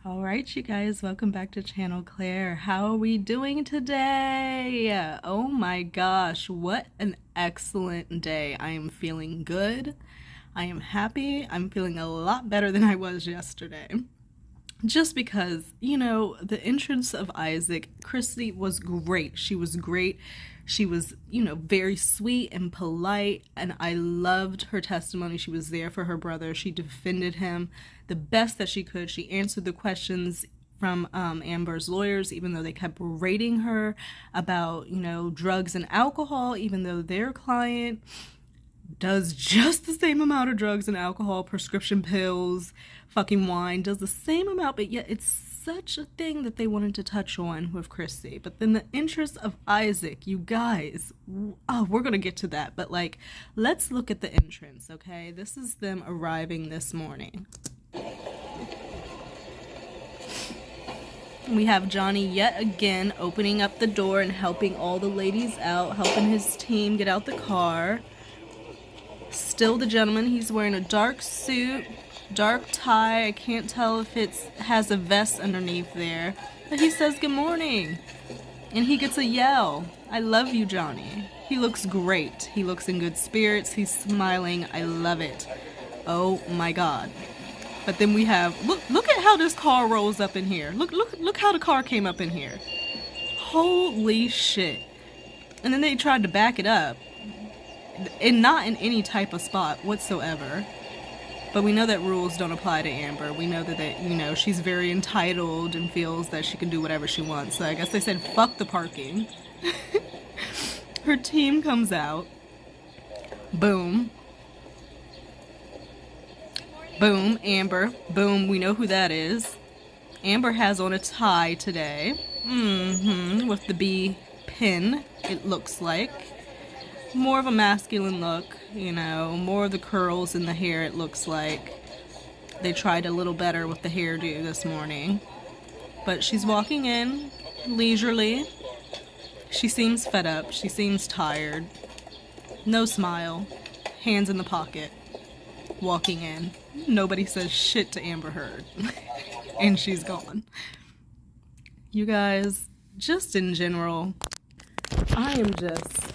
All right, you guys, welcome back to Channel Claire. How are we doing today? Oh my gosh, what an excellent day. I am feeling good. I am happy. I'm feeling a lot better than I was yesterday. Just because, the entrance of Isaac, Christy was great. She was great. She was, very sweet and polite, and I loved her testimony. She was there for her brother. She defended him the best that she could. She answered the questions from Amber's lawyers, even though they kept berating her about, drugs and alcohol, even though their client does just the same amount of drugs and alcohol, prescription pills, fucking wine, does the same amount, but yet it's such a thing that they wanted to touch on with Chrissy. But then the interest of Isaac, you guys, we're gonna get to that, but let's look at the entrance, okay? This is them arriving this morning. We have Johnny yet again opening up the door and helping all the ladies out, helping his team get out the car. Still the gentleman. He's wearing a dark suit, dark tie. I can't tell if it has a vest underneath there. But he says good morning. And he gets a yell. I love you, Johnny. He looks great. He looks in good spirits. He's smiling. I love it. Oh my God. But then we have, look at how this car rolls up in here. Look how the car came up in here. Holy shit. And then they tried to back it up. And not in any type of spot whatsoever. But we know that rules don't apply to Amber. We know that she's very entitled and feels that she can do whatever she wants. So I guess they said, fuck the parking. Her team comes out. Boom. Boom, Amber. Boom, we know who that is. Amber has on a tie today. With the B pin, it looks like. More of a masculine look, more of the curls in the hair, it looks like. They tried a little better with the hairdo this morning. But she's walking in leisurely. She seems fed up. She seems tired. No smile. Hands in the pocket. Walking in. Nobody says shit to Amber Heard. And she's gone. You guys, just in general, I am just...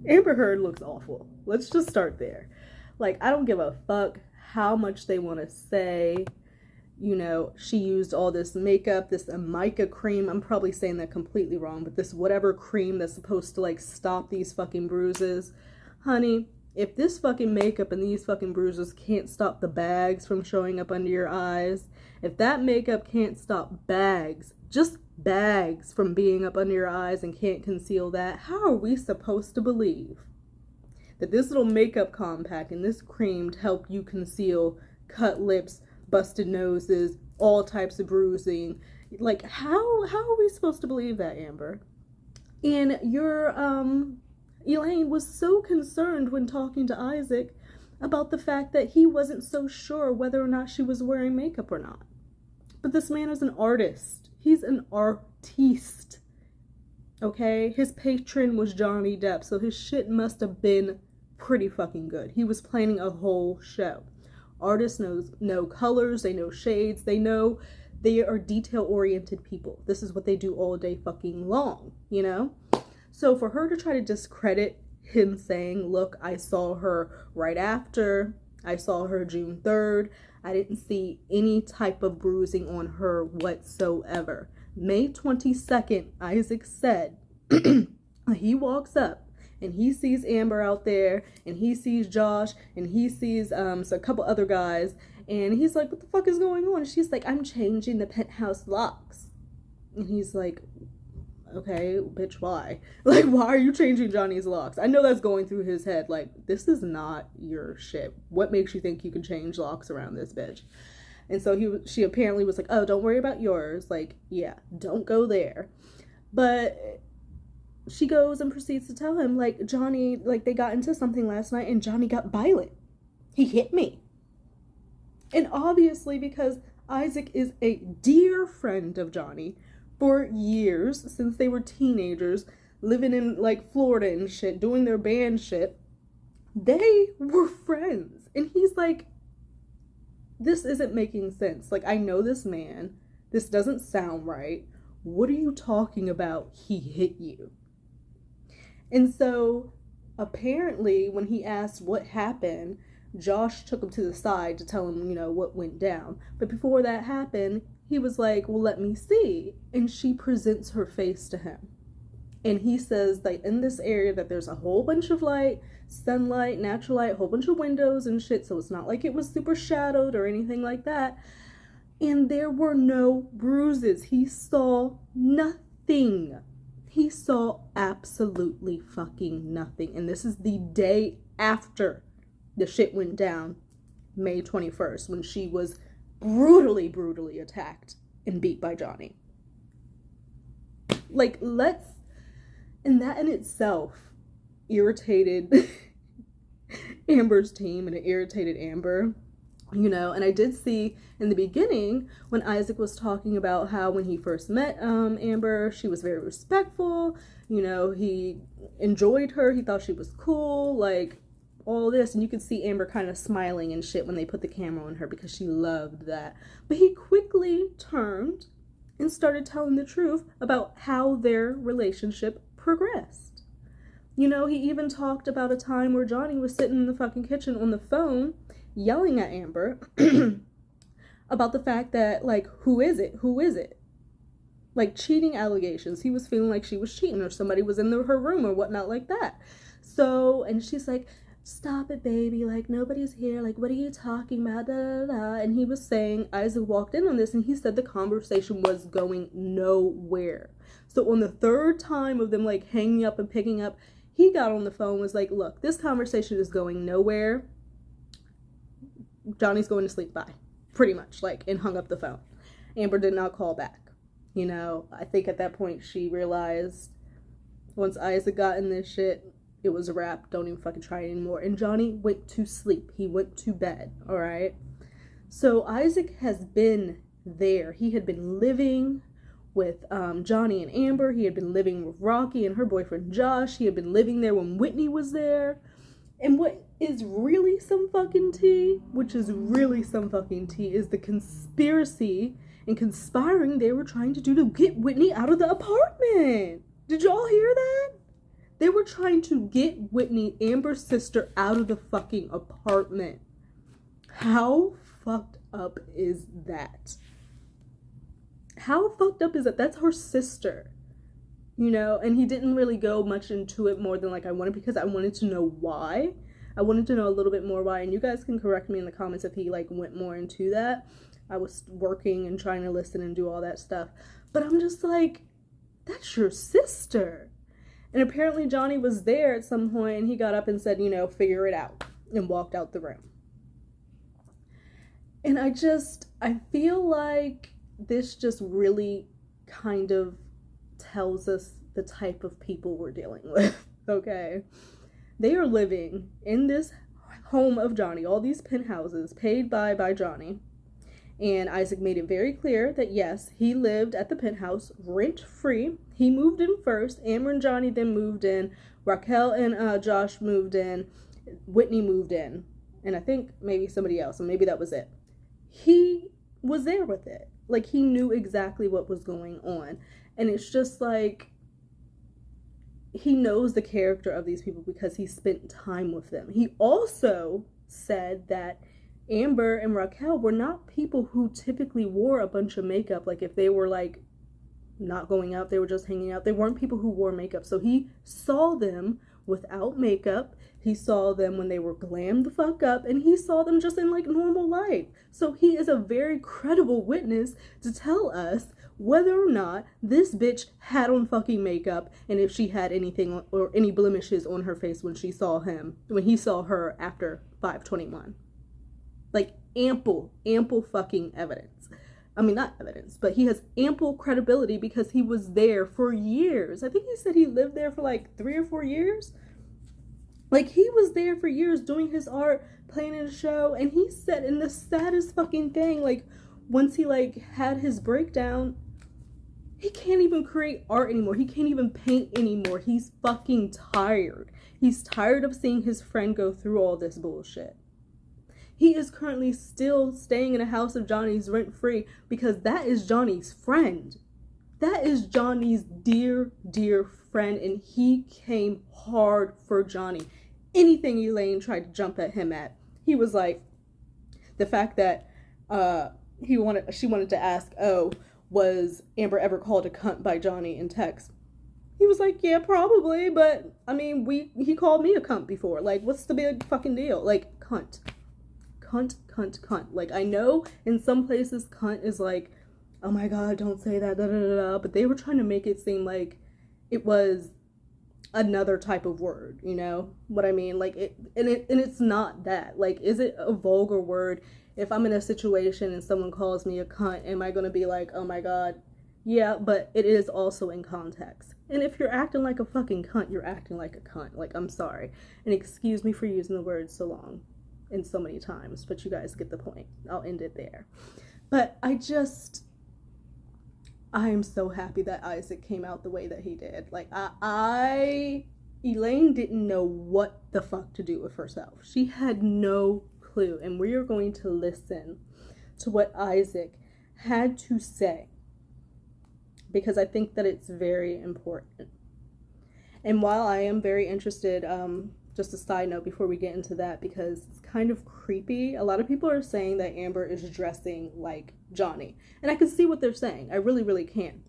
Amber Heard looks awful. Let's just start there. I don't give a fuck how much they want to say. She used all this makeup, this mica cream. I'm probably saying that completely wrong, but this whatever cream that's supposed to stop these fucking bruises. Honey, if this fucking makeup and these fucking bruises can't stop the bags from showing up under your eyes, if that makeup can't stop bags, just bags from being up under your eyes and can't conceal that, how are we supposed to believe that this little makeup compact and this cream to help you conceal cut lips, busted noses, all types of bruising, how are we supposed to believe that, Amber? And your Elaine was so concerned when talking to Isaac about the fact that he wasn't so sure whether or not she was wearing makeup or not. But this man is an artist. He's an artiste. Okay? His patron was Johnny Depp, so his shit must have been pretty fucking good. He was planning a whole show. Artists know colors, they know shades, they are detail-oriented people. This is what they do all day fucking long, So for her to try to discredit him saying, look, I saw her right after, I saw her June 3rd, I didn't see any type of bruising on her whatsoever. May 22nd, Isaac said, he walks up and he sees Amber out there and he sees Josh and he sees a couple other guys and he's like, what the fuck is going on? And she's like, I'm changing the penthouse locks. And he's like, okay, bitch, why? Why are you changing Johnny's locks? I know that's going through his head. This is not your shit. What makes you think you can change locks around this bitch? And so she apparently was like, oh, don't worry about yours. Yeah, don't go there. But she goes and proceeds to tell him, Johnny, they got into something last night and Johnny got violent. He hit me. And obviously because Isaac is a dear friend of Johnny, for years, since they were teenagers, living in Florida and shit, doing their band shit, they were friends. And he's like, this isn't making sense. Like, I know this man. This doesn't sound right. What are you talking about? He hit you. And so apparently when he asked what happened, Josh took him to the side to tell him, what went down. But before that happened, he was like, well, let me see. And she presents her face to him. And he says that in this area that there's a whole bunch of light, sunlight, natural light, a whole bunch of windows and shit. So it's not like it was super shadowed or anything like that. And there were no bruises. He saw nothing. He saw absolutely fucking nothing. And this is the day after the shit went down, May 21st, when she was brutally, brutally attacked and beat by Johnny. Like, and that in itself irritated Amber's team, and it irritated Amber, and I did see in the beginning when Isaac was talking about how when he first met Amber, she was very respectful, he enjoyed her, he thought she was cool, like all this, and you could see Amber kind of smiling and shit when they put the camera on her because she loved that. But he quickly turned and started telling the truth about how their relationship progressed. He even talked about a time where Johnny was sitting in the fucking kitchen on the phone yelling at Amber about the fact that, like, who is it? Like, cheating allegations. He was feeling like she was cheating or somebody was in her room or whatnot like that. So, and she's like, stop it, baby. Like, nobody's here. Like, what are you talking about? Da, da, da. And he was saying, Isaac walked in on this and he said the conversation was going nowhere. So on the third time of them, like, hanging up and picking up, he got on the phone, was like, look, this conversation is going nowhere. Johnny's going to sleep, bye. Pretty much, like, and hung up the phone. Amber did not call back. I think at that point she realized once Isaac got in this shit, it was a wrap. Don't even fucking try it anymore. And Johnny went to sleep. He went to bed, all right? So Isaac has been there. He had been living with Johnny and Amber. He had been living with Rocky and her boyfriend Josh. He had been living there when Whitney was there. And what is really some fucking tea, is the conspiracy and conspiring they were trying to do to get Whitney out of the apartment. Did y'all hear that? They were trying to get Whitney, Amber's sister, out of the fucking apartment. How fucked up is that? How fucked up is that? That's her sister. And he didn't really go much into it more than, like, I wanted, because I wanted to know why. I wanted to know a little bit more why, and you guys can correct me in the comments if he, like, went more into that. I was working and trying to listen and do all that stuff. But I'm just like, that's your sister. And apparently Johnny was there at some point, and he got up and said, figure it out, and walked out the room. And I feel like this just really kind of tells us the type of people we're dealing with, okay? They are living in this home of Johnny, all these penthouses paid by Johnny. And Isaac made it very clear that, yes, he lived at the penthouse rent-free. He moved in first. Amber and Johnny then moved in. Raquel and Josh moved in. Whitney moved in. And I think maybe somebody else, and maybe that was it. He was there with it. Like, he knew exactly what was going on. And it's just like, he knows the character of these people because he spent time with them. He also said that Amber and Raquel were not people who typically wore a bunch of makeup. Like, if they were, like, not going out, they were just hanging out. They weren't people who wore makeup. So he saw them without makeup. He saw them when they were glammed the fuck up, and he saw them just in, like, normal life. So he is a very credible witness to tell us whether or not this bitch had on fucking makeup, and if she had anything or any blemishes on her face when he saw her after 5/21. Like, ample fucking evidence. I mean, not evidence, but he has ample credibility because he was there for years. I think he said he lived there for like 3 or 4 years. Like, he was there for years doing his art, playing in a show, and he said, in the saddest fucking thing, like, once he, like, had his breakdown, he can't even create art anymore. He can't even paint anymore. He's fucking tired. He's tired of seeing his friend go through all this bullshit. He is currently still staying in a house of Johnny's rent-free because that is Johnny's friend. That is Johnny's dear, dear friend, and he came hard for Johnny. Anything Elaine tried to jump at him at, he was like, the fact that she wanted to ask, oh, was Amber ever called a cunt by Johnny in text? He was like, yeah, probably, but I mean, he called me a cunt before. Like, what's the big fucking deal? Like, cunt. Cunt, cunt, cunt. Like, I know in some places cunt is like, oh my god, don't say that, da da da da, but they were trying to make it seem like it was another type of word, you know what I mean? Like, it's not that. Like, is it a vulgar word? If I'm in a situation and someone calls me a cunt, am I gonna be like, oh my god? Yeah, but it is also in context. And if you're acting like a fucking cunt, you're acting like a cunt. Like, I'm sorry. And excuse me for using the word so long and so many times, but you guys get the point. I'll end it there. But I am so happy that Isaac came out the way that he did. Like, Elaine didn't know what the fuck to do with herself. She had no clue. And we are going to listen to what Isaac had to say, because I think that it's very important. And while I am very interested, just a side note before we get into that, because it's kind of creepy. A lot of people are saying that Amber is dressing like Johnny. And I can see what they're saying. I really, really can.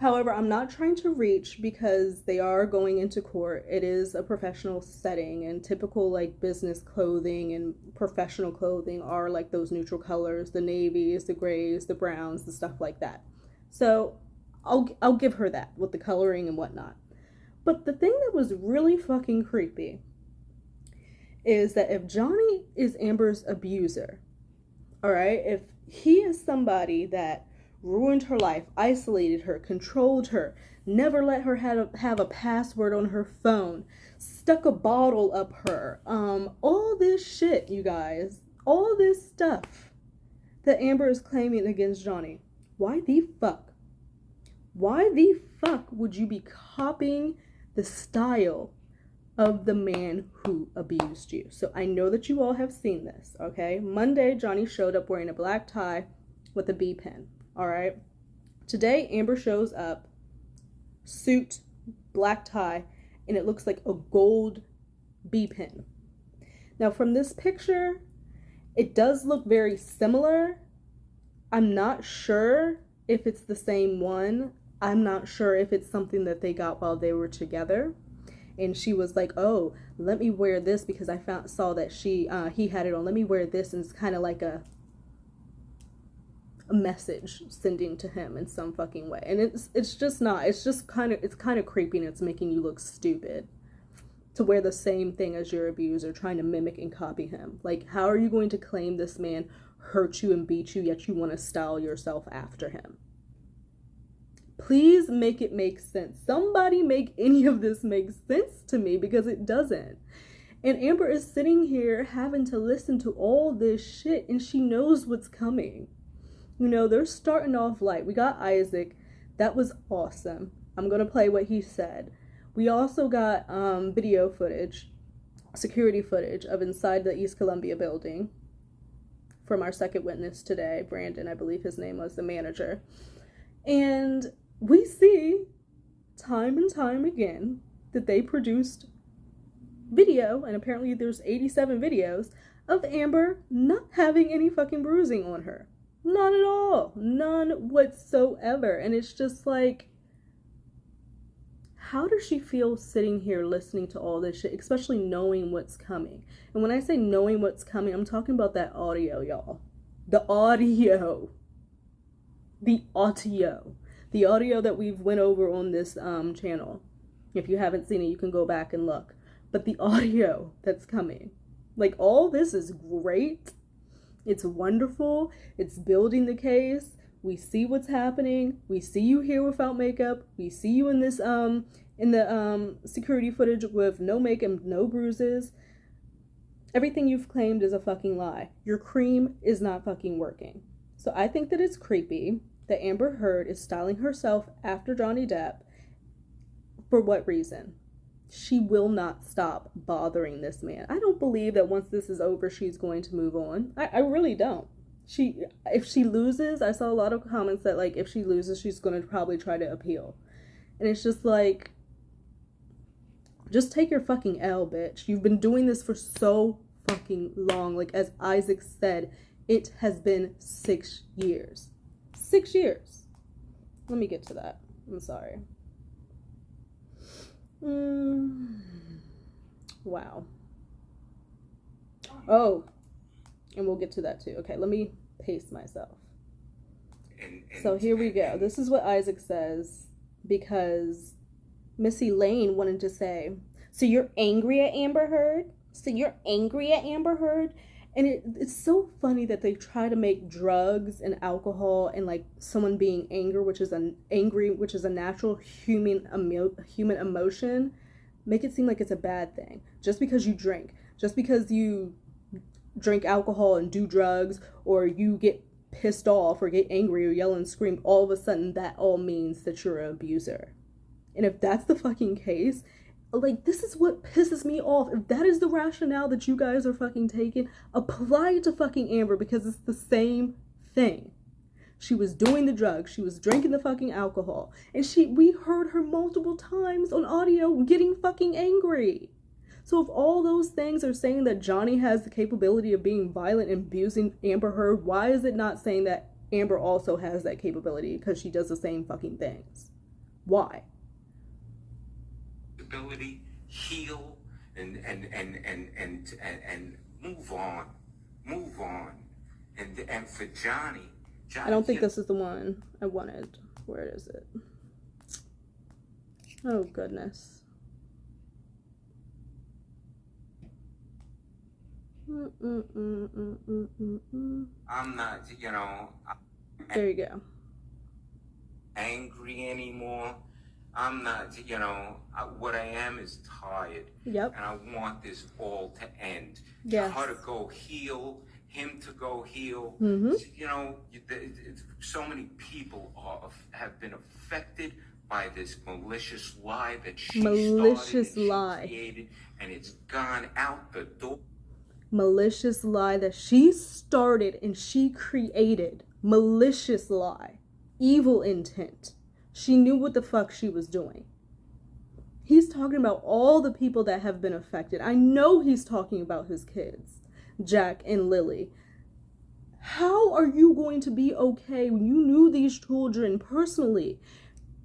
However, I'm not trying to reach, because they are going into court. It is a professional setting, and typical like business clothing and professional clothing are like those neutral colors, the navies, the grays, the browns, the stuff like that. So I'll give her that with the coloring and whatnot. But the thing that was really fucking creepy is that if Johnny is Amber's abuser, all right, if he is somebody that ruined her life, isolated her, controlled her, never let her have a password on her phone, stuck a bottle up her, all this shit, you guys, all this stuff that Amber is claiming against Johnny, why the fuck would you be copying the style of the man who abused you? So I know that you all have seen this, okay? Monday, Johnny showed up wearing a black tie with a B pin, all right? Today, Amber shows up, suit, black tie, and it looks like a gold B pin. Now, from this picture, it does look very similar. I'm not sure if it's the same one. I'm not sure if it's something that they got while they were together. And she was like, oh, let me wear this because I saw that he had it on. Let me wear this. And it's kind of like a message sending to him in some fucking way. And it's just not. It's just kind of creepy, and it's making you look stupid to wear the same thing as your abuser, trying to mimic and copy him. Like, how are you going to claim this man hurt you and beat you, yet you want to style yourself after him? Please make it make sense. Somebody make any of this make sense to me, because it doesn't. And Amber is sitting here having to listen to all this shit, and she knows what's coming. You know, they're starting off light. We got Isaac. That was awesome. I'm going to play what he said. We also got video footage, security footage of inside the East Columbia building from our second witness today, Brandon, I believe his name was, the manager. And we see time and time again that they produced video, and apparently there's 87 videos of Amber not having any fucking bruising on her. None at all. None whatsoever. And it's just like, how does she feel sitting here listening to all this shit, especially knowing what's coming? And when I say knowing what's coming, I'm talking about that audio, y'all. The audio. The audio. The audio that we've went over on this channel. If you haven't seen it, you can go back and look. But the audio that's coming. Like, all this is great. It's wonderful. It's building the case. We see what's happening. We see you here without makeup. We see you in this in the security footage with no makeup, no bruises. Everything you've claimed is a fucking lie. Your cream is not fucking working. So I think that it's creepy that Amber Heard is styling herself after Johnny Depp. For what reason? she will not stop bothering this man. I don't believe that once this is over, she's going to move on. I really don't. If she loses, I saw a lot of comments that, like, if she loses, she's going to probably try to appeal. And it's just like, just take your fucking L, bitch. You've been doing this for so fucking long. Like, as Isaac said, it has been 6 years. 6 years. Let me get to that. I'm sorry. Wow. Oh, and we'll get to that too. Okay, let me pace myself. So here we go. This is what Isaac says, because Missy Lane wanted to say, so you're angry at Amber Heard? So you're angry at Amber Heard? And it's so funny that they try to make drugs and alcohol and, like, someone being angry, which is a natural human emotion, make it seem like it's a bad thing. Just because you drink, just because you drink alcohol and do drugs, or you get pissed off or get angry or yell and scream, all of a sudden that all means that you're an abuser. And if that's the fucking case, like, this is what pisses me off. If that is the rationale that you guys are fucking taking, apply it to fucking Amber, because it's the same thing. She was doing the drugs, she was drinking the fucking alcohol, and we heard her multiple times on audio getting fucking angry. So if all those things are saying that Johnny has the capability of being violent and abusing Amber Heard, why is it not saying that Amber also has that capability, because she does the same fucking things? Why? Ability, heal, and move on, and for Johnny, I don't think this is the one I wanted. Where is it? Oh goodness. I'm not, there you go. Angry anymore. I'm not, what I am is tired. Yep. And I want this all to end. Yes. Her to go heal, him to go heal. Mm-hmm. So many people have been affected by this malicious lie that she created, and it's gone out the door. Malicious lie that she started and she created. Malicious lie. Evil intent. She knew what the fuck she was doing. He's talking about all the people that have been affected. I know he's talking about his kids, Jack and Lily. How are you going to be okay when you knew these children personally,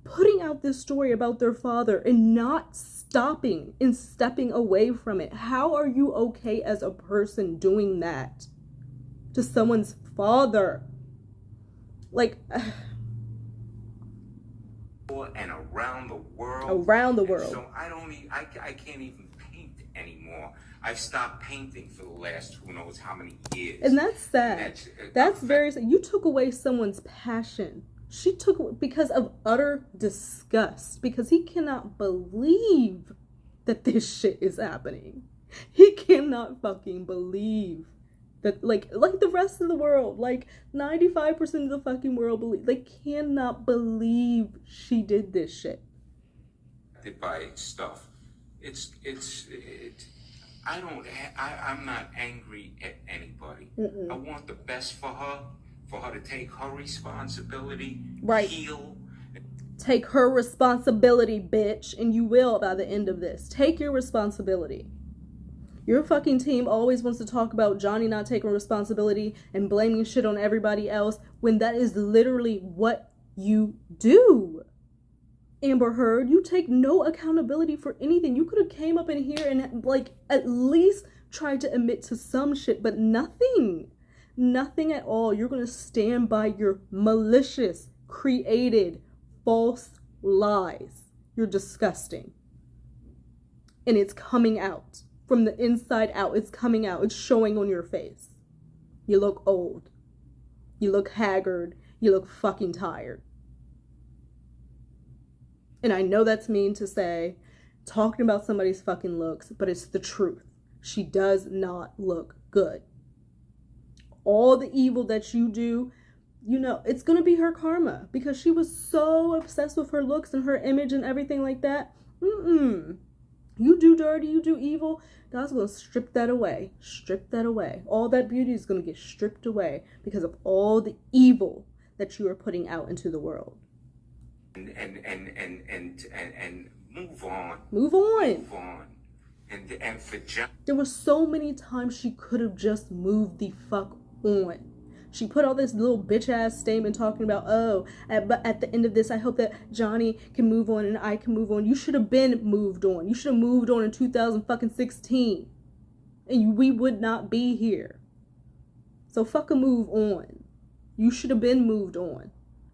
putting out this story about their father and not stopping and stepping away from it? How are you okay as a person doing that to someone's father? Like... and around the world. So I can't even paint anymore. I've stopped painting for the last who knows how many years. And that's sad. That's very sad. You took away someone's passion. She took, because of utter disgust, because he cannot believe that this shit is happening. He cannot fucking believe that, like the rest of the world, like 95% of the fucking world they cannot believe she did this shit. By stuff. I'm not angry at anybody. I want the best for her to take her responsibility, right. Heal. Take her responsibility, bitch, and you will by the end of this. Take your responsibility. Your fucking team always wants to talk about Johnny not taking responsibility and blaming shit on everybody else, when that is literally what you do. Amber Heard, you take no accountability for anything. You could have came up in here and, like, at least tried to admit to some shit, but nothing. Nothing at all. You're going to stand by your malicious, created, false lies. You're disgusting. And it's coming out. From the inside out, it's coming out. It's showing on your face. You look old. You look haggard. You look fucking tired. And I know that's mean to say, talking about somebody's fucking looks, but it's the truth. She does not look good. All the evil that you do, it's going to be her karma, because she was so obsessed with her looks and her image and everything like that. You do dirty, you do evil, God's going to strip that away. Strip that away. All that beauty is going to get stripped away because of all the evil that you are putting out into the world. And move on. Move on. Move on. And for John, there were so many times she could have just moved the fuck on. She put all this little bitch ass statement talking about, but at the end of this, I hope that Johnny can move on and I can move on. You should have been moved on. You should have moved on in 2016, and we would not be here. So fucking move on. You should have been moved on.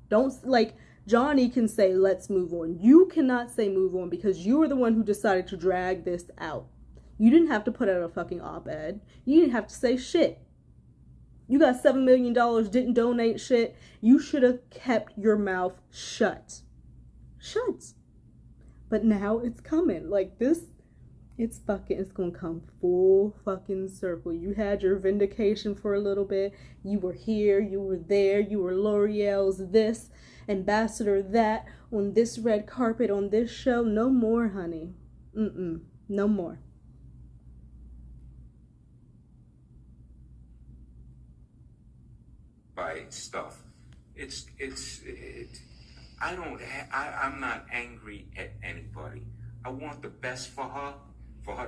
Don't, like, Johnny can say, let's move on. You cannot say move on because you were the one who decided to drag this out. You didn't have to put out a fucking op-ed. You didn't have to say shit. You got $7 million, didn't donate shit. You should have kept your mouth shut. Shut. But now it's coming. Like this, it's going to come full fucking circle. You had your vindication for a little bit. You were here, you were there, you were L'Oreal's this, ambassador that, on this red carpet, on this show. No more, honey. No more. By stuff. I'm not angry at anybody. I want the best for her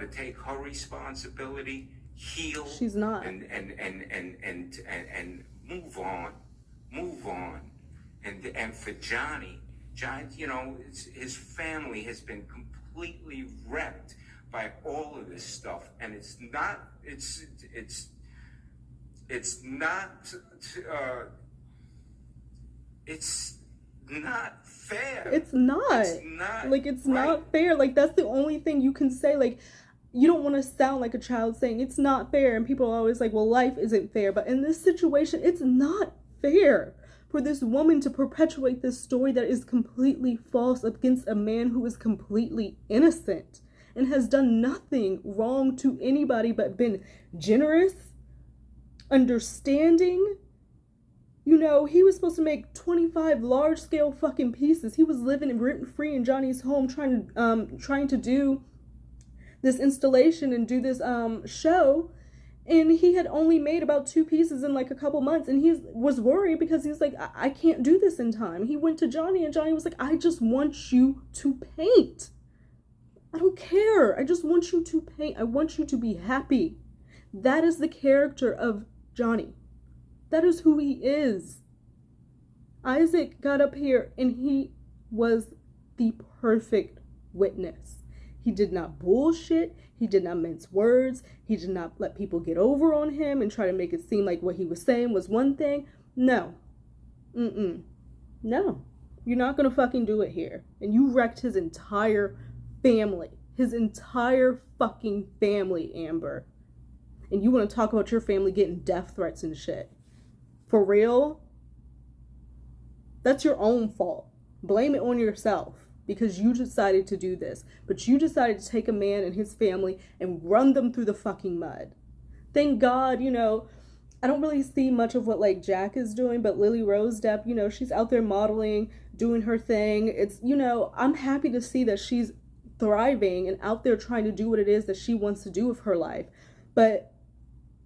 to take her responsibility, heal. She's not. And move on. Move on. And for Johnny, you know, his family has been completely wrecked by all of this stuff. And it's not fair. It's not. It's not. Like, it's right. not fair. Like, that's the only thing you can say. Like, you don't want to sound like a child saying it's not fair. And people are always like, well, life isn't fair. But in this situation, it's not fair for this woman to perpetuate this story that is completely false against a man who is completely innocent and has done nothing wrong to anybody but been generous, understanding. You know, he was supposed to make 25 large-scale fucking pieces. He was living rent-free in Johnny's home trying to do this installation and do this show. And he had only made about 2 pieces in like a couple months. And he was worried because he was like, I can't do this in time. He went to Johnny and Johnny was like, I just want you to paint. I don't care. I just want you to paint. I want you to be happy. That is the character of Johnny. That is who he is. Isaac got up here and he was the perfect witness. He did not bullshit. He did not mince words. He did not let people get over on him and try to make it seem like what he was saying was one thing. No. No. You're not going to fucking do it here. And you wrecked his entire family. His entire fucking family, Amber. And you want to talk about your family getting death threats and shit. For real? That's your own fault. Blame it on yourself because you decided to do this. But you decided to take a man and his family and run them through the fucking mud. Thank God, you know, I don't really see much of what like Jack is doing, but Lily Rose Depp, you know, she's out there modeling, doing her thing. It's, you know, I'm happy to see that she's thriving and out there trying to do what it is that she wants to do with her life. But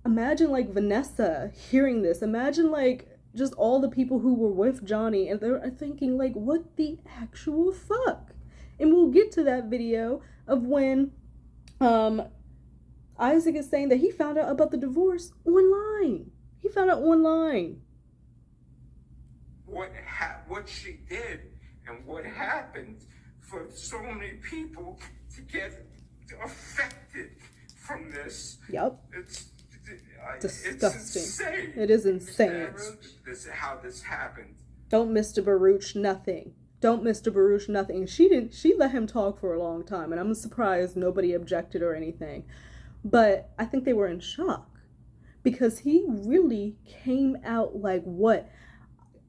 imagine like Vanessa hearing this. Imagine like just all the people who were with Johnny and they're thinking like, what the actual fuck? And we'll get to that video of when Isaac is saying that he found out about the divorce online. He found out online. What she did and what happened for so many people to get affected from this. Yep. It's disgusting. It's insane. It is insane. This is how this happened. Don't Mr. Baruch nothing. Don't Mr. Baruch nothing. She let him talk for a long time, and I'm surprised nobody objected or anything. But I think they were in shock because he really came out like, what?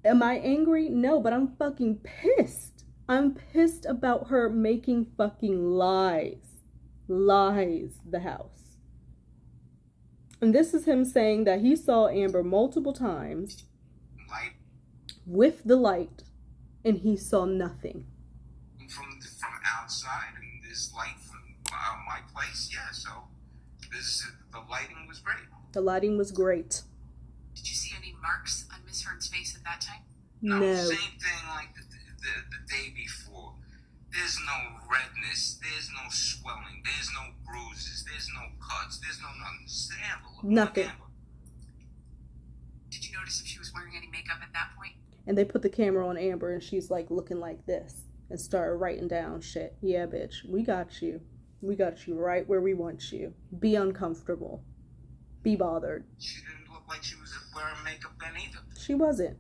Am I angry? No, but I'm fucking pissed. I'm pissed about her making fucking lies the house. And this is him saying that he saw Amber multiple times with the light and he saw nothing. From outside, and there's light from my place, yeah. So the lighting was great. The lighting was great. Did you see any marks on Miss Hearn's face at that time? No. Same thing like the day before. There's no redness. There's no swelling. There's no bruises. There's no cuts. There's no nothing. It's Amber. Nothing. Amber. Did you notice if she was wearing any makeup at that point? And they put the camera on Amber and she's like looking like this and started writing down shit. Yeah, bitch, we got you. We got you right where we want you. Be uncomfortable. Be bothered. She didn't look like she was wearing makeup then either. She wasn't.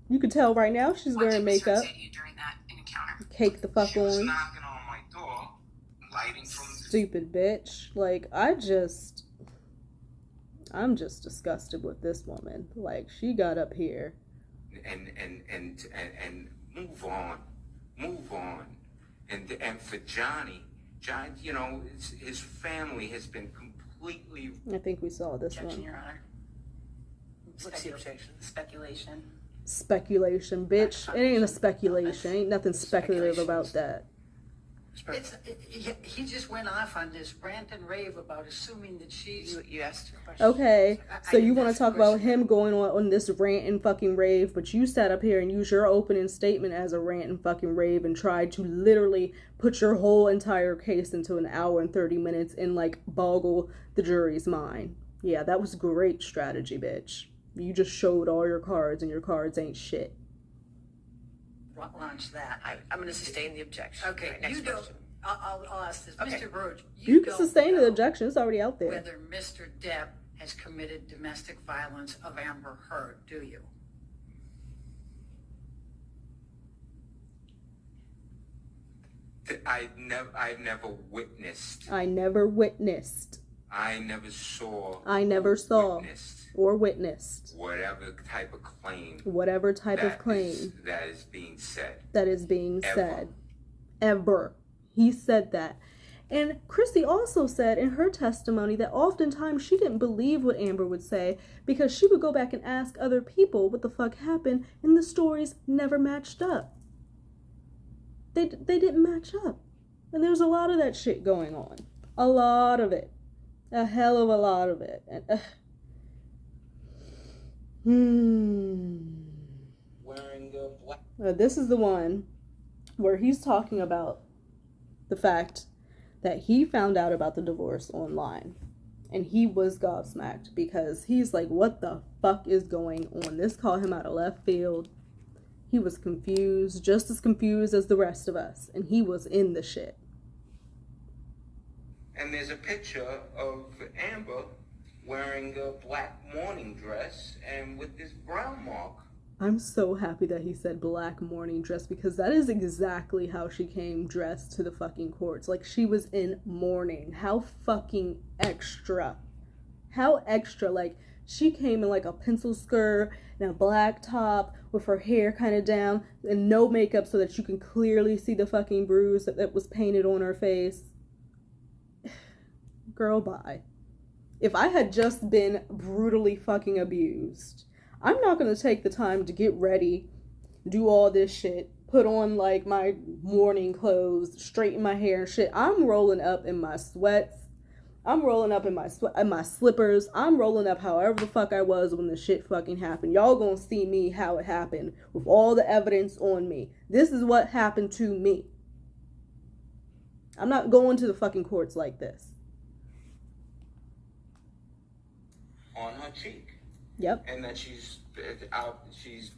You could tell right now she's wearing makeup. What did Miss Hearn say to you during that encounter? Cake the fuck She was on. knocking on my door, lighting from the... Stupid bitch. Like, I'm just disgusted with this woman. Like, she got up here. And move on. And for Johnny, you know, his family has been completely... I think we saw this Objection, one. Your Honor. What's the objection? Speculation. Speculation, bitch. It ain't a speculation. Ain't nothing speculative about that. He just went off on this rant and rave about assuming that she's... You asked a question. Okay, so you want to didn't talk ask a about question. him going on this rant and fucking rave, but you sat up here and used your opening statement as a rant and fucking rave and tried to literally put your whole entire case into an hour and 30 minutes and like boggle the jury's mind. Yeah, that was great strategy, bitch. You just showed all your cards and your cards ain't shit. Launch that. I'm going to sustain the objection. Okay, All right, next you don't... question. I'll ask this. Okay. Mr. Baruch, You can don't sustain the know objection. It's already out there. whether Mr. Depp has committed domestic violence of Amber Heard, do you? I've never witnessed. I never witnessed. I never saw. I never saw Witnessed or witnessed whatever type of claim. whatever type of claim that is being said. that is being Ever. said. Ever. He said that. And Chrissy also said in her testimony that oftentimes she didn't believe what Amber would say because she would go back and ask other people what the fuck happened and the stories never matched up. They didn't match up. And there's a lot of that shit going on. A lot of it. A hell of a lot of it. And, Wearing the black. This is the one where he's talking about the fact that he found out about the divorce online. And he was gobsmacked because he's like, what the fuck is going on? This caught him out of left field. He was confused, just as confused as the rest of us. And he was in the shit. And there's a picture of Amber wearing a black morning dress and with this brown mark. I'm so happy that he said black morning dress because that is exactly how she came dressed to the fucking courts. Like, she was in mourning. How fucking extra. How extra. Like, she came in like a pencil skirt and a black top with her hair kind of down and no makeup so that you can clearly see the fucking bruise that was painted on her face. Girl, bye. If I had just been brutally fucking abused, I'm not going to take the time to get ready, do all this shit, put on like my morning clothes, straighten my hair and shit. I'm rolling up in my sweats. I'm rolling up in my slippers. I'm rolling up however the fuck I was when the shit fucking happened. Y'all gonna see me how it happened with all the evidence on me. This is what happened to me. I'm not going to the fucking courts like this. On her cheek. Yep. And that she's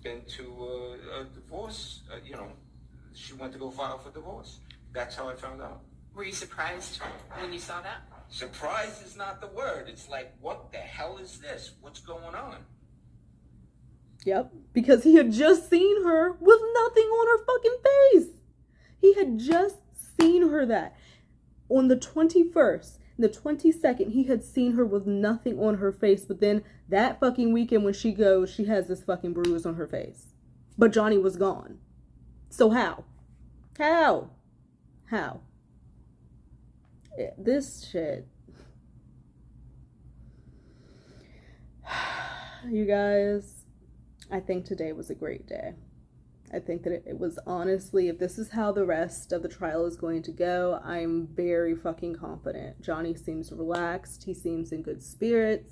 been to a divorce, she went to go file for divorce. That's how I found out. Were you surprised when you saw that? Surprise is not the word. It's like, what the hell is this? What's going on? Yep. Because he had just seen her with nothing on her fucking face. He had just seen her that. On the 21st, the 22nd, he had seen her with nothing on her face. But then that fucking weekend when she goes, she has this fucking bruise on her face. But Johnny was gone. So how? How? This shit. You guys, I think today was a great day. I think that it was honestly, if this is how the rest of the trial is going to go, I'm very fucking confident. Johnny seems relaxed. He seems in good spirits,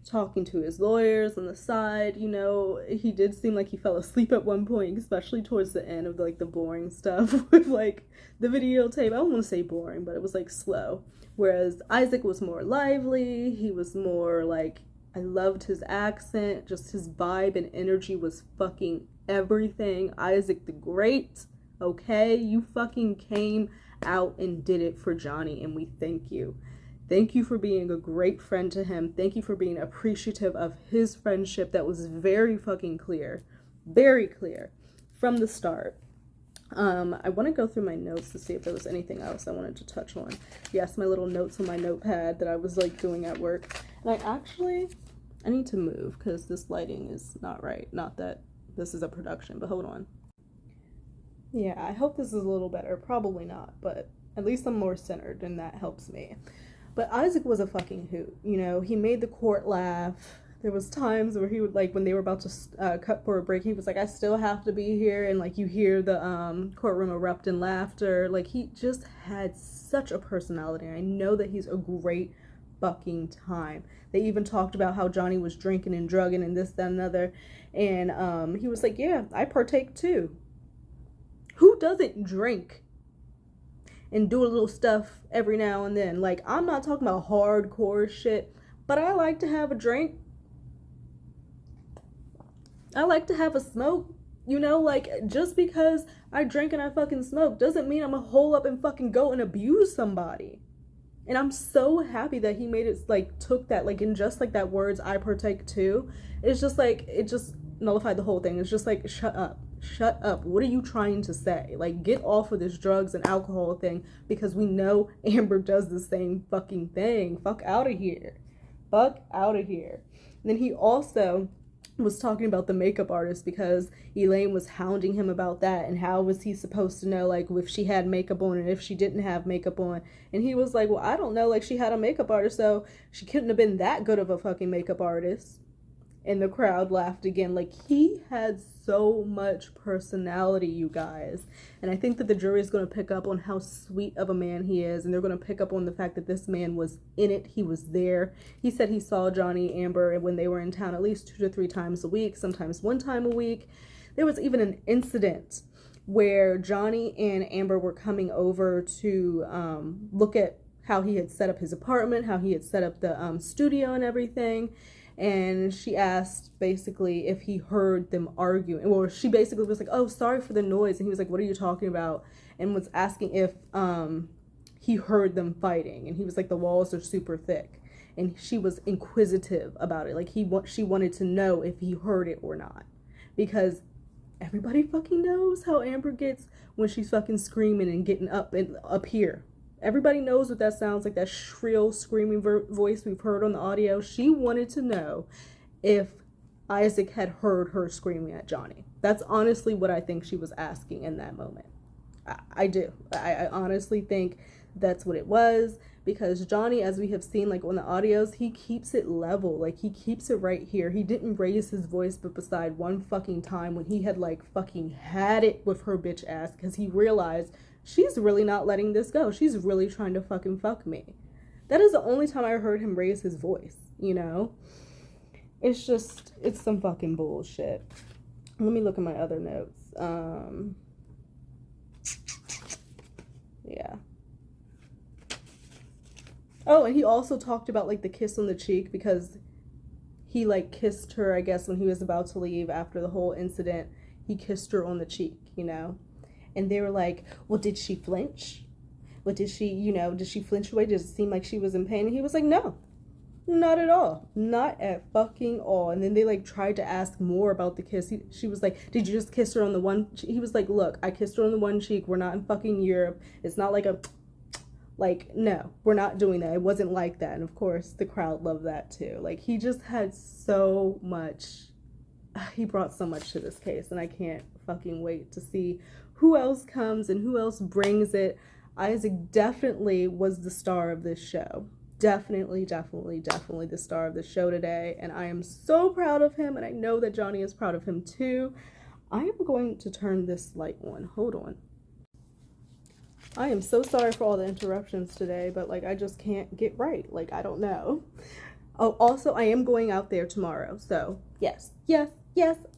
talking to his lawyers on the side. You know, he did seem like he fell asleep at one point, especially towards the end of like the boring stuff with like the videotape. I don't want to say boring, but it was like slow. Whereas Isaac was more lively. He was more like, I loved his accent. Just his vibe and energy was fucking everything. Isaac the Great, okay? You fucking came out and did it for Johnny, and we thank you. Thank you for being a great friend to him. Thank you for being appreciative of his friendship that was very fucking clear. Very clear from the start. I want to go through my notes to see if there was anything else I wanted to touch on. Yes, my little notes on my notepad that I was like doing at work. And I need to move because this lighting is not right. Not that this is a production, but hold on. Yeah, I hope this is a little better. Probably not, but at least I'm more centered and that helps me. But Isaac was a fucking hoot. You know, he made the court laugh. There was times where he would, like, when they were about to cut for a break, he was like, I still have to be here. And, like, you hear the courtroom erupt in laughter. Like, he just had such a personality. And I know that he's a great fucking time. They even talked about how Johnny was drinking and drugging and this, that, and another. And he was like, yeah, I partake too. Who doesn't drink and do a little stuff every now and then? Like, I'm not talking about hardcore shit, but I like to have a drink. I like to have a smoke. You know, like, just because I drink and I fucking smoke doesn't mean I'm gonna hole up and fucking go and abuse somebody. And I'm so happy that he made it, like, took that, like, in just, like, that words, I partake too. It's just, like, it just nullified the whole thing. It's just, like, shut up. Shut up. What are you trying to say? Like, get off of this drugs and alcohol thing, because we know Amber does the same fucking thing. Fuck out of here. Fuck out of here. And then he also was talking about the makeup artist, because Elaine was hounding him about that, and how was he supposed to know, like, if she had makeup on and if she didn't have makeup on. And he was like, well, I don't know, like, she had a makeup artist, so she couldn't have been that good of a fucking makeup artist. And the crowd laughed again. Like, he had so much personality, you guys. And I think that the jury is going to pick up on how sweet of a man he is. And they're going to pick up on the fact that this man was in it. He was there. He said he saw Johnny and Amber when they were in town at least 2 to 3 times a week, sometimes 1 time a week. There was even an incident where Johnny and Amber were coming over to look at how he had set up his apartment, how he had set up the studio and everything. And she asked basically if he heard them arguing. Well, she basically was like, oh, sorry for the noise. And he was like, what are you talking about? And was asking if he heard them fighting. And he was like, the walls are super thick. And she was inquisitive about it. Like, she wanted to know if he heard it or not. Because everybody fucking knows how Amber gets when she's fucking screaming and getting up here. Everybody knows what that sounds like, that shrill, screaming voice we've heard on the audio. She wanted to know if Isaac had heard her screaming at Johnny. That's honestly what I think she was asking in that moment. I do. I honestly think that's what it was, because Johnny, as we have seen, like, on the audios, he keeps it level. Like, he keeps it right here. He didn't raise his voice but beside one fucking time when he had, like, fucking had it with her bitch ass, because he realized she's really not letting this go. She's really trying to fucking fuck me. That is the only time I heard him raise his voice, you know? It's just, it's some fucking bullshit. Let me look at my other notes. Yeah. Oh, and he also talked about, like, the kiss on the cheek, because he, like, kissed her, I guess, when he was about to leave after the whole incident. He kissed her on the cheek, you know? And they were like, well, did she flinch? Well, did she flinch away? Did it seem like she was in pain? And he was like, no, not at all. Not at fucking all. And then they, like, tried to ask more about the kiss. She was like, did you just kiss her on the one? He was like, look, I kissed her on the one cheek. We're not in fucking Europe. It's not like no, we're not doing that. It wasn't like that. And of course, the crowd loved that too. Like, he just had so much. He brought so much to this case. And I can't fucking wait to see who else comes and who else brings it. Isaac definitely was the star of this show. Definitely the star of the show today. And I am so proud of him. And I know that Johnny is proud of him too. I am going to turn this light on. Hold on. I am so sorry for all the interruptions today, but like I just can't get right. Like I don't know. Oh, also I am going out there tomorrow. So yes,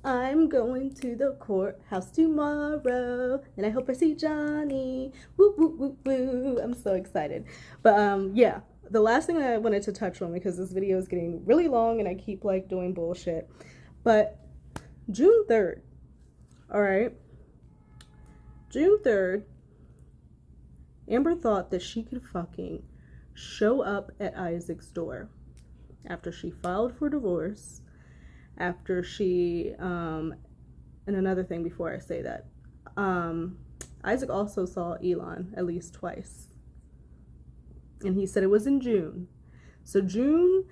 I'm going to the courthouse tomorrow, and I hope I see Johnny. Woo woo woo woo. I'm so excited. But yeah, the last thing I wanted to touch on, because this video is getting really long and I keep like doing bullshit. But June 3rd. All right. June 3rd. Amber thought that she could fucking show up at Isaac's door after she filed for divorce, after she, and another thing before I say that, Isaac also saw Elon at least twice, and he said it was in June. So June,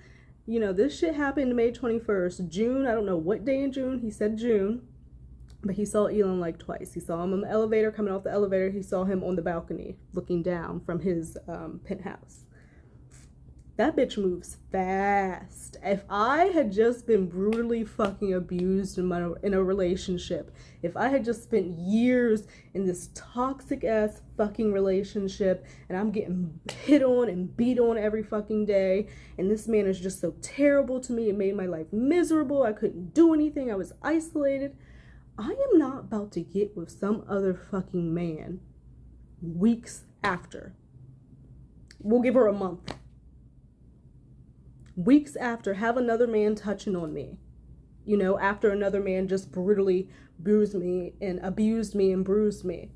you know, this shit happened May 21st. June, I don't know what day in June, he said June. But he saw Elon like twice. He saw him on the elevator, coming off the elevator. He saw him on the balcony, looking down from his penthouse. That bitch moves fast. If I had just been brutally fucking abused in a relationship, if I had just spent years in this toxic ass fucking relationship, and I'm getting hit on and beat on every fucking day, and this man is just so terrible to me, it made my life miserable, I couldn't do anything, I was isolated, I am not about to get with some other fucking man weeks after. We'll give her a month. Weeks after, have another man touching on me. You know, after another man just brutally abused me and bruised me.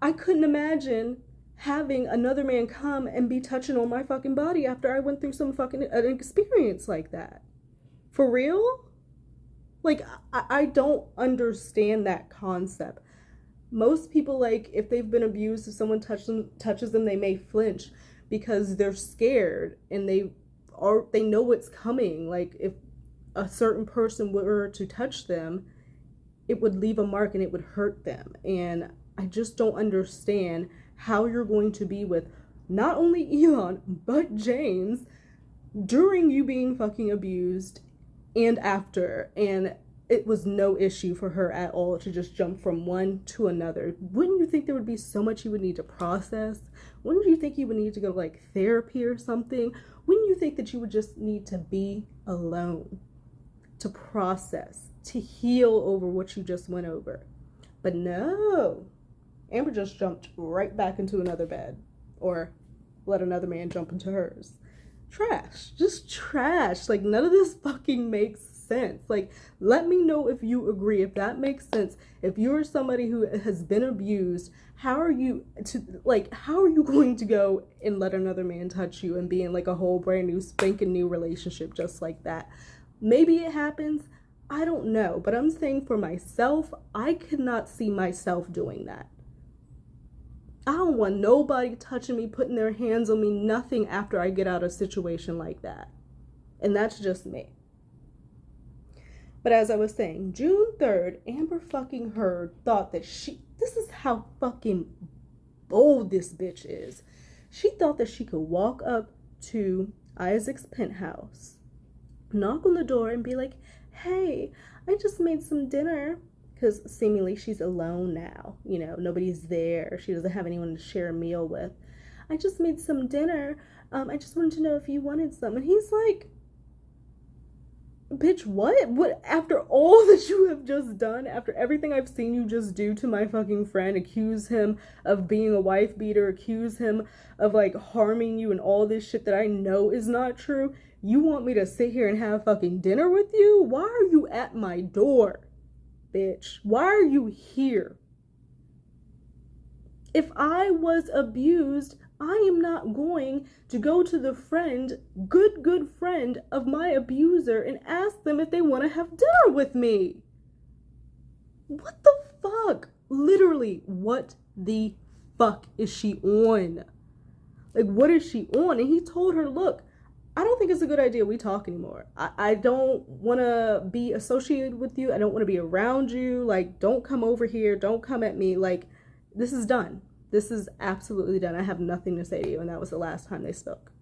I couldn't imagine having another man come and be touching on my fucking body after I went through some fucking an experience like that. For real? Like, I don't understand that concept. Most people, like, if they've been abused, if someone touches them, they may flinch because they're scared and they know what's coming. Like, if a certain person were to touch them, it would leave a mark and it would hurt them. And I just don't understand how you're going to be with not only Elon, but James during you being fucking abused and after, and it was no issue for her at all to just jump from one to another. Wouldn't you think there would be so much you would need to process? Wouldn't you think you would need to go to like therapy or something? Wouldn't you think that you would just need to be alone to process, to heal over what you just went over? But no, Amber just jumped right back into another bed, or let another man jump into hers. Trash, just trash. Like, none of this fucking makes sense. Like, let me know if you agree, if that makes sense. If you're somebody who has been abused, how are you going to go and let another man touch you and be in like a whole brand new spanking new relationship just like that? Maybe it happens, I don't know, but I'm saying for myself, I could not see myself doing that. I don't want nobody touching me, putting their hands on me, nothing after I get out of a situation like that. And that's just me. But as I was saying, June 3rd, Amber fucking Heard thought that this is how fucking bold this bitch is. She thought that she could walk up to Isaac's penthouse, knock on the door and be like, hey, I just made some dinner. Because seemingly she's alone now. You know, nobody's there. She doesn't have anyone to share a meal with. I just made some dinner. I just wanted to know if you wanted some. And he's like, bitch, what? What? After all that you have just done, after everything I've seen you just do to my fucking friend, accuse him of being a wife beater, accuse him of like harming you and all this shit that I know is not true, you want me to sit here and have fucking dinner with you? Why are you at my door? Bitch, why are you here? If I was abused, I am not going to go to the good friend of my abuser and ask them if they want to have dinner with me. What the fuck? Literally, what the fuck is she on? Like, what is she on? And he told her, look, I don't think it's a good idea we talk anymore. I don't want to be associated with you. I don't want to be around you. Like, don't come over here. Don't come at me. Like, this is done. This is absolutely done. I have nothing to say to you. And that was the last time they spoke.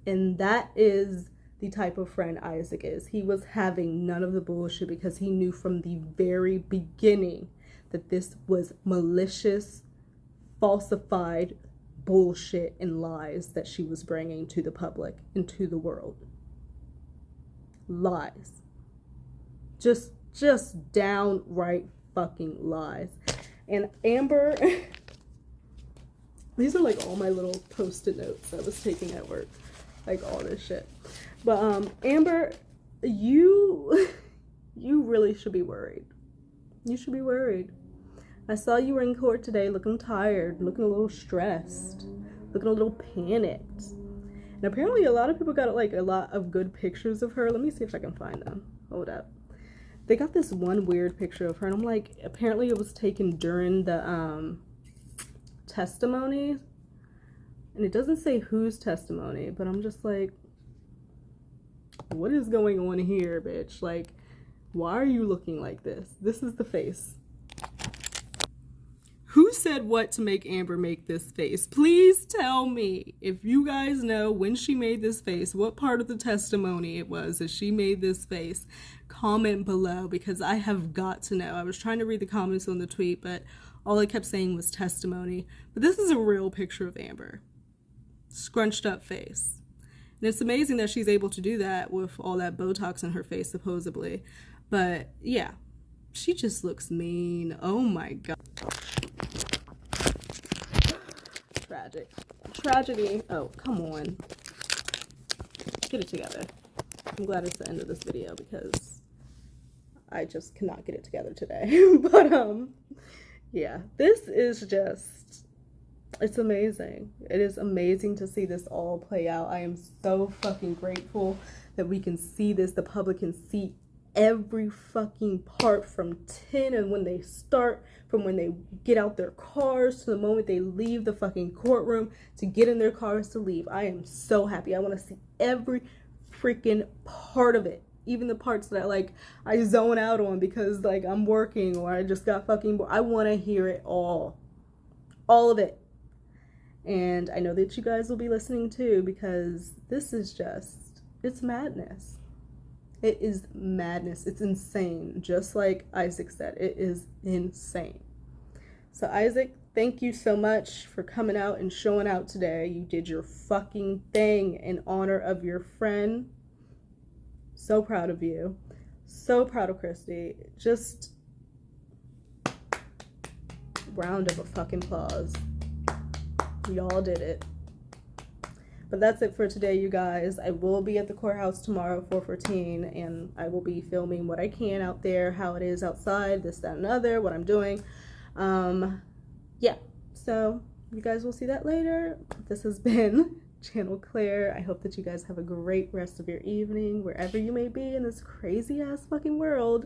And that is the type of friend Isaac is. He was having none of the bullshit because he knew from the very beginning that this was malicious, falsified bullshit and lies that she was bringing to the public and to the world. Lies. Just downright fucking lies. And Amber, these are like all my little post-it notes I was taking at work, like all this shit. But Amber, you really should be worried. You should be worried. I saw you were in court today looking tired, looking a little stressed, looking a little panicked. And apparently a lot of people got like a lot of good pictures of her. Let me see if I can find them. Hold up. They got this one weird picture of her, and I'm like, apparently it was taken during the testimony. And it doesn't say whose testimony, but I'm just like, what is going on here, bitch? Like, why are you looking like this? This is the face. Who said what to make Amber make this face? Please tell me if you guys know when she made this face, what part of the testimony it was that she made this face. Comment below, because I have got to know. I was trying to read the comments on the tweet, but all it kept saying was testimony. But this is a real picture of Amber. Scrunched up face. And it's amazing that she's able to do that with all that Botox in her face, supposedly. But yeah, she just looks mean. Oh my God. Tragic. Tragedy. Oh, come on. Get it together. I'm glad it's the end of this video because I just cannot get it together today. But yeah, this is just, it's amazing. It is amazing to see this all play out. I am so fucking grateful that we can see this. The public can see every fucking part from 10 and when they start, from when they get out their cars to the moment they leave the fucking courtroom to get in their cars to leave. I am so happy. I want to see every freaking part of it. Even the parts that I zone out on because like I'm working or I just got fucking bored. I want to hear it all of it. And I know that you guys will be listening too, because this is just, it's madness. It is madness. It's insane. Just like Isaac said, it is insane. So Isaac, thank you so much for coming out and showing out today. You did your fucking thing in honor of your friend. So proud of you. So proud of Christy. Just round of a fucking applause. Y'all did it. But that's it for today, you guys. I will be at the courthouse tomorrow, 4:14, and I will be filming what I can out there, how it is outside, this, that, and other, what I'm doing. Yeah, so you guys will see that later. This has been Channel Claire. I hope that you guys have a great rest of your evening, wherever you may be in this crazy-ass fucking world.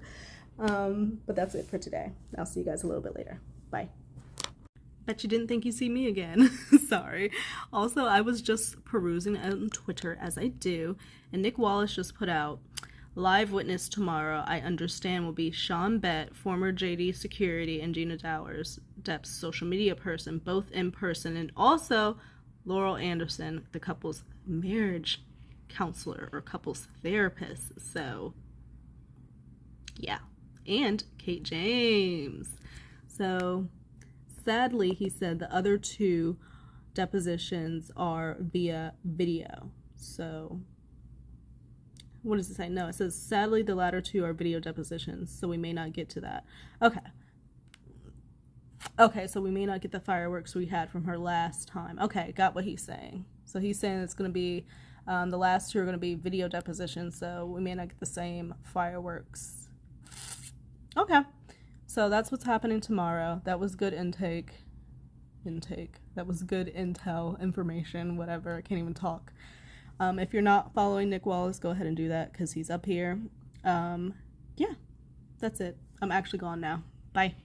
But that's it for today. I'll see you guys a little bit later. Bye. Bet you didn't think you'd see me again. Sorry. Also, I was just perusing on Twitter, as I do, and Nick Wallace just put out, live witness tomorrow, I understand, will be Sean Bett, former JD Security, and Gina Dowers, Depp's social media person, both in person, and also Laurel Anderson, the couple's marriage counselor or couple's therapist. So, yeah. And Kate James. So, sadly, he said the other two depositions are via video. So, what does it say? No, it says, sadly, the latter two are video depositions, so we may not get to that. Okay, so we may not get the fireworks we had from her last time. Okay, got what he's saying. So he's saying it's going to be, the last two are going to be video depositions, so we may not get the same fireworks. Okay. So that's what's happening tomorrow. That was good intake. That was good intel, information, whatever. I can't even talk. If you're not following Nick Wallace, go ahead and do that because he's up here. Yeah, that's it. I'm actually gone now. Bye.